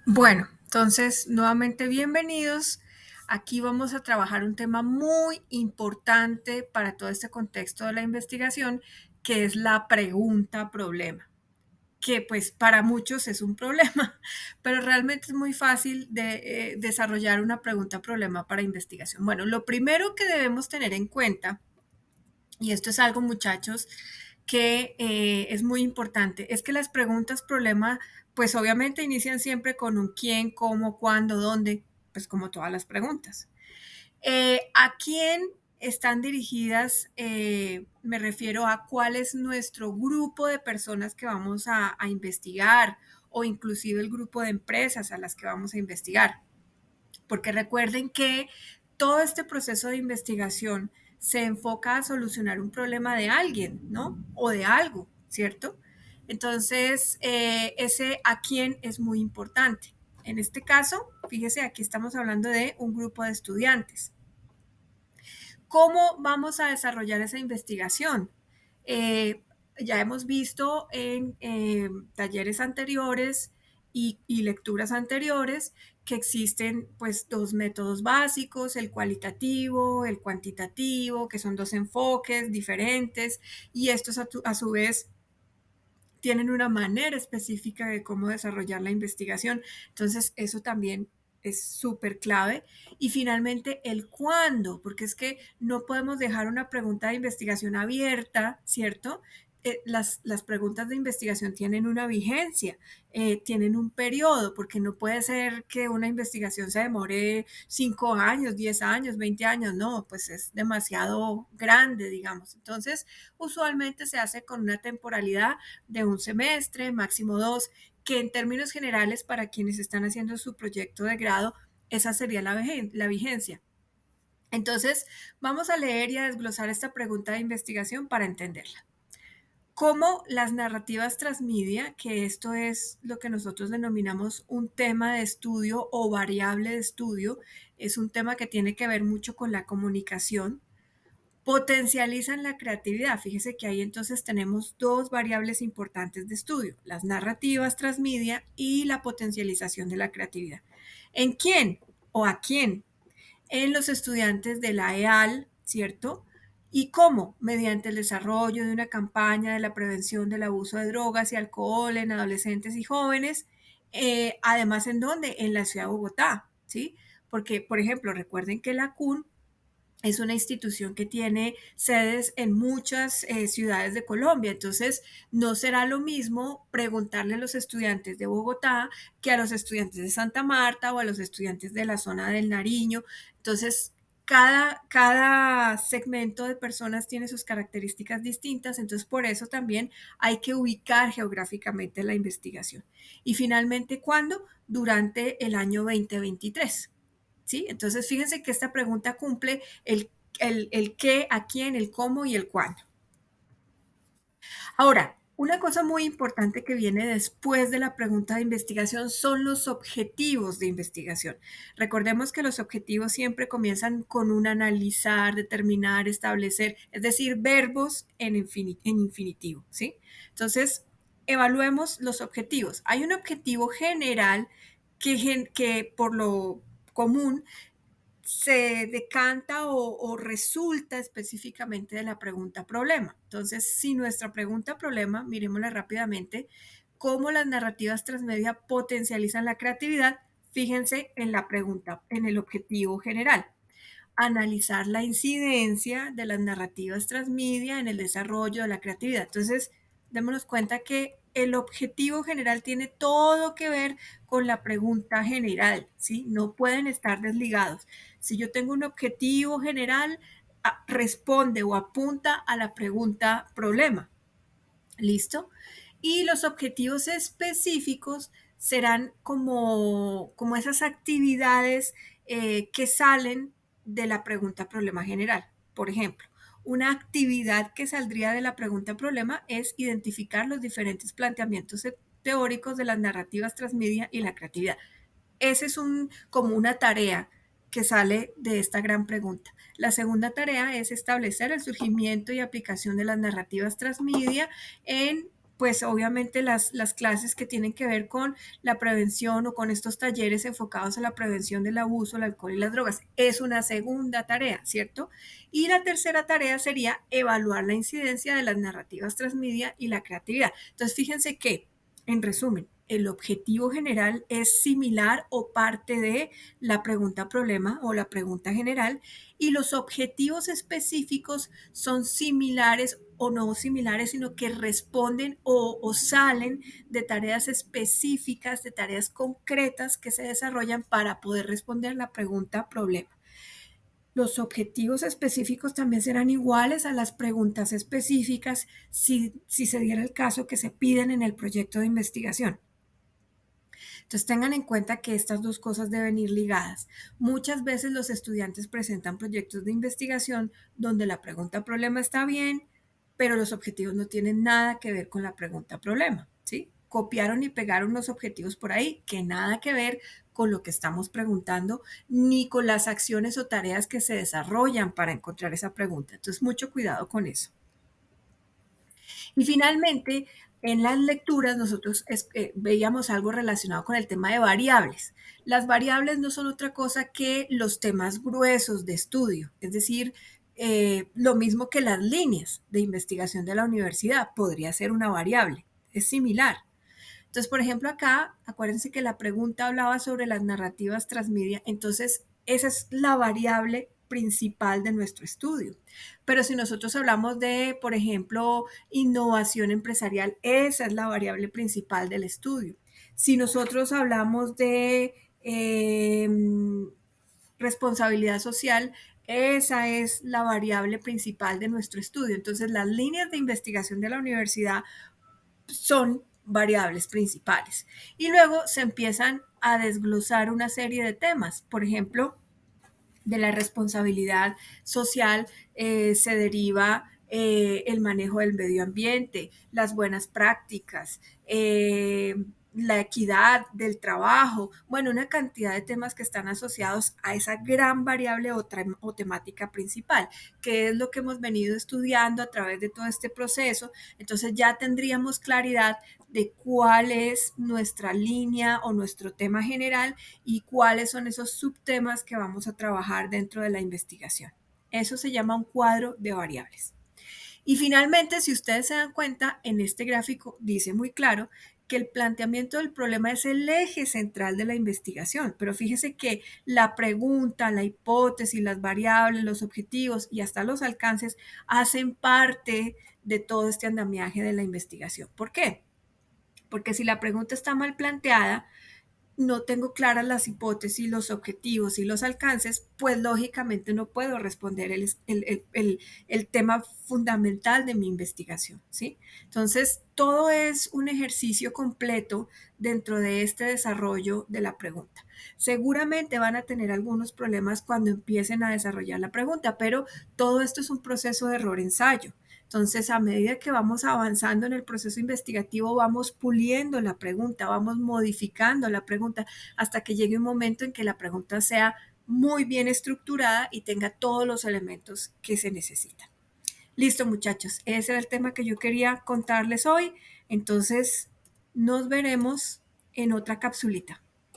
Bueno, entonces nuevamente bienvenidos. Aquí vamos a trabajar un tema muy importante para todo este contexto de la investigación, que es la pregunta problema, que pues para muchos es un problema, pero realmente es muy fácil de desarrollar una pregunta problema para investigación. Bueno, lo primero que debemos tener en cuenta, y esto es algo muchachos que es muy importante, es que las preguntas problema, pues obviamente inician siempre con un quién, cómo, cuándo, dónde, pues como todas las preguntas. ¿A quién están dirigidas? Me refiero a cuál es nuestro grupo de personas que vamos a investigar o inclusive el grupo de empresas a las que vamos a investigar. Porque recuerden que todo este proceso de investigación se enfoca a solucionar un problema de alguien, ¿no? O de algo, ¿cierto? Entonces, ese a quién es muy importante. En este caso, fíjese, aquí estamos hablando de un grupo de estudiantes. ¿Cómo vamos a desarrollar esa investigación? Eh, ya hemos visto en talleres anteriores y lecturas anteriores que existen pues dos métodos básicos, el cualitativo, el cuantitativo, que son dos enfoques diferentes y estos a su vez tienen una manera específica de cómo desarrollar la investigación. Entonces, eso también es súper clave. Y finalmente, el cuándo, porque es que no podemos dejar una pregunta de investigación abierta, ¿cierto? Las preguntas de investigación tienen una vigencia, tienen un periodo, porque no puede ser que una investigación se demore 5 años, 10 años, 20 años, no, pues es demasiado grande, digamos. Entonces, usualmente se hace con una temporalidad de un semestre, máximo dos, que en términos generales para quienes están haciendo su proyecto de grado, esa sería la vigencia. Entonces, vamos a leer y a desglosar esta pregunta de investigación para entenderla. ¿Cómo las narrativas transmedia, que esto es lo que nosotros denominamos un tema de estudio o variable de estudio, es un tema que tiene que ver mucho con la comunicación, potencializan la creatividad? Fíjese que ahí entonces tenemos dos variables importantes de estudio, las narrativas transmedia y la potencialización de la creatividad. ¿En quién o a quién? En los estudiantes de la EAL, ¿cierto? ¿Y cómo? Mediante el desarrollo de una campaña de la prevención del abuso de drogas y alcohol en adolescentes y jóvenes. Además, ¿en dónde? En la ciudad de Bogotá, ¿sí? Porque, por ejemplo, recuerden que la CUN es una institución que tiene sedes en muchas ciudades de Colombia. Entonces, no será lo mismo preguntarle a los estudiantes de Bogotá que a los estudiantes de Santa Marta o a los estudiantes de la zona del Nariño. Entonces, cada segmento de personas tiene sus características distintas, entonces por eso también hay que ubicar geográficamente la investigación. Y finalmente, ¿cuándo? Durante el año 2023. ¿Sí? Entonces, fíjense que esta pregunta cumple el qué, a quién, el cómo y el cuándo. Ahora, una cosa muy importante que viene después de la pregunta de investigación son los objetivos de investigación. Recordemos que los objetivos siempre comienzan con un analizar, determinar, establecer, es decir, verbos en infinitivo, ¿sí? Entonces, evaluemos los objetivos. Hay un objetivo general que por lo común se decanta o resulta específicamente de la pregunta problema. Entonces, si nuestra pregunta problema, miremosla rápidamente, cómo las narrativas transmedia potencializan la creatividad, fíjense en la pregunta, en el objetivo general. Analizar la incidencia de las narrativas transmedia en el desarrollo de la creatividad. Entonces, démonos cuenta que el objetivo general tiene todo que ver con la pregunta general, ¿sí? No pueden estar desligados. Si yo tengo un objetivo general, responde o apunta a la pregunta problema. ¿Listo? Y los objetivos específicos serán como esas actividades que salen de la pregunta problema general. Por ejemplo, una actividad que saldría de la pregunta problema es identificar los diferentes planteamientos teóricos de las narrativas transmedia y la creatividad. Ese es como una tarea que sale de esta gran pregunta. La segunda tarea es establecer el surgimiento y aplicación de las narrativas transmedia en pues obviamente las clases que tienen que ver con la prevención o con estos talleres enfocados a la prevención del abuso, el alcohol y las drogas. Es una segunda tarea, ¿cierto? Y la tercera tarea sería evaluar la incidencia de las narrativas transmedia y la creatividad. Entonces, fíjense que, en resumen, el objetivo general es similar o parte de la pregunta problema o la pregunta general, y los objetivos específicos son similares o no similares, sino que responden o salen de tareas específicas, de tareas concretas que se desarrollan para poder responder la pregunta problema. Los objetivos específicos también serán iguales a las preguntas específicas si se diera el caso que se piden en el proyecto de investigación. Entonces tengan en cuenta que estas dos cosas deben ir ligadas. Muchas veces los estudiantes presentan proyectos de investigación donde la pregunta problema está bien, pero los objetivos no tienen nada que ver con la pregunta problema, ¿sí? Copiaron y pegaron los objetivos por ahí, que nada que ver con lo que estamos preguntando, ni con las acciones o tareas que se desarrollan para encontrar esa pregunta. Entonces, mucho cuidado con eso. Y finalmente, en las lecturas nosotros veíamos algo relacionado con el tema de variables. Las variables no son otra cosa que los temas gruesos de estudio, es decir, lo mismo que las líneas de investigación de la universidad, podría ser una variable, es similar. Entonces, por ejemplo, acá, acuérdense que la pregunta hablaba sobre las narrativas transmedia, entonces esa es la variable principal de nuestro estudio. Pero si nosotros hablamos de, por ejemplo, innovación empresarial, esa es la variable principal del estudio. Si nosotros hablamos de responsabilidad social, esa es la variable principal de nuestro estudio. Entonces, las líneas de investigación de la universidad son variables principales. Y luego se empiezan a desglosar una serie de temas. Por ejemplo, de la responsabilidad social se deriva el manejo del medio ambiente, las buenas prácticas, la equidad del trabajo, bueno, una cantidad de temas que están asociados a esa gran variable o temática principal, que es lo que hemos venido estudiando a través de todo este proceso. Entonces ya tendríamos claridad de cuál es nuestra línea o nuestro tema general y cuáles son esos subtemas que vamos a trabajar dentro de la investigación. Eso se llama un cuadro de variables. Y finalmente, si ustedes se dan cuenta, en este gráfico dice muy claro que el planteamiento del problema es el eje central de la investigación, pero fíjese que la pregunta, la hipótesis, las variables, los objetivos y hasta los alcances hacen parte de todo este andamiaje de la investigación. ¿Por qué? Porque si la pregunta está mal planteada, no tengo claras las hipótesis, los objetivos y los alcances, pues lógicamente no puedo responder el tema fundamental de mi investigación, ¿sí? Entonces, todo es un ejercicio completo dentro de este desarrollo de la pregunta. Seguramente van a tener algunos problemas cuando empiecen a desarrollar la pregunta, pero todo esto es un proceso de error-ensayo. Entonces, a medida que vamos avanzando en el proceso investigativo, vamos puliendo la pregunta, vamos modificando la pregunta hasta que llegue un momento en que la pregunta sea muy bien estructurada y tenga todos los elementos que se necesitan. Listo, muchachos, ese era el tema que yo quería contarles hoy. Entonces, nos veremos en otra capsulita.